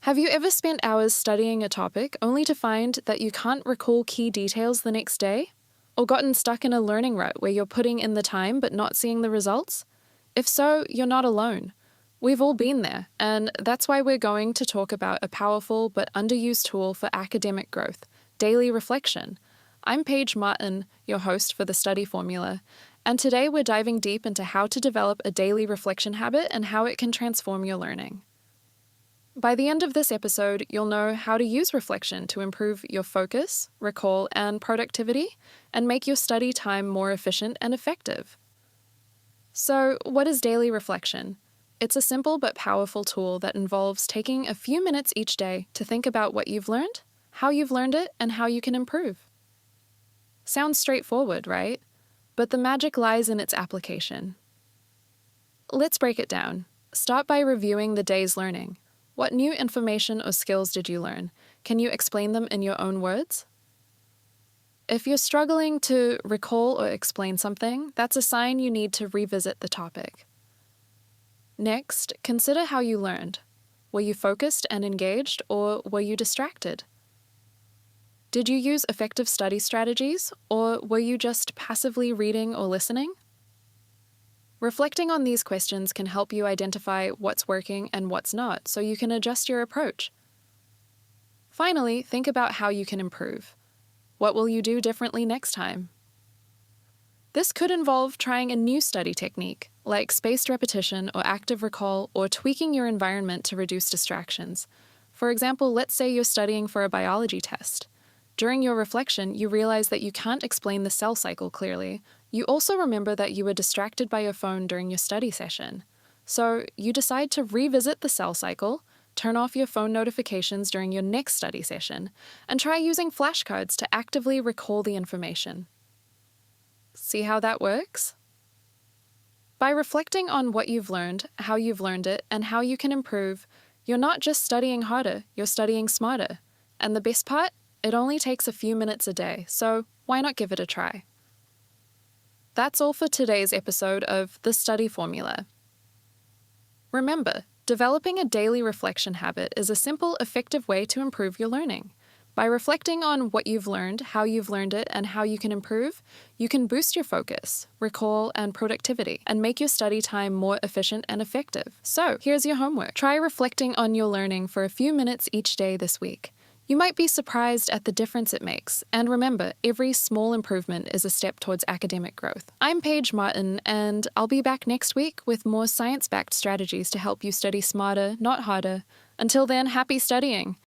Have you ever spent hours studying a topic only to find that you can't recall key details the next day? Or gotten stuck in a learning rut where you're putting in the time but not seeing the results? If so, you're not alone. We've all been there, and that's why we're going to talk about a powerful but underused tool for academic growth: daily reflection. I'm Paige Martin, your host for the Study Formula, and today we're diving deep into how to develop a daily reflection habit and how it can transform your learning. By the end of this episode, you'll know how to use reflection to improve your focus, recall, and productivity, and make your study time more efficient and effective. So, what is daily reflection? It's a simple but powerful tool that involves taking a few minutes each day to think about what you've learned, how you've learned it, and how you can improve. Sounds straightforward, right? But the magic lies in its application. Let's break it down. Start by reviewing the day's learning. What new information or skills did you learn? Can you explain them in your own words? If you're struggling to recall or explain something, that's a sign you need to revisit the topic. Next, consider how you learned. Were you focused and engaged, or were you distracted? Did you use effective study strategies, or were you just passively reading or listening? Reflecting on these questions can help you identify what's working and what's not, so you can adjust your approach. Finally, think about how you can improve. What will you do differently next time? This could involve trying a new study technique, like spaced repetition or active recall, or tweaking your environment to reduce distractions. For example, let's say you're studying for a biology test. During your reflection, you realize that you can't explain the cell cycle clearly. You also remember that you were distracted by your phone during your study session. So you decide to revisit the cell cycle, turn off your phone notifications during your next study session, and try using flashcards to actively recall the information. See how that works? By reflecting on what you've learned, how you've learned it, and how you can improve, you're not just studying harder, you're studying smarter. And the best part? It only takes a few minutes a day, so why not give it a try? That's all for today's episode of The Study Formula. Remember, developing a daily reflection habit is a simple, effective way to improve your learning. By reflecting on what you've learned, how you've learned it, and how you can improve, you can boost your focus, recall, and productivity, and make your study time more efficient and effective. So, here's your homework. Try reflecting on your learning for a few minutes each day this week. You might be surprised at the difference it makes, and remember, every small improvement is a step towards academic growth. I'm Paige Martin, and I'll be back next week with more science-backed strategies to help you study smarter, not harder. Until then, happy studying!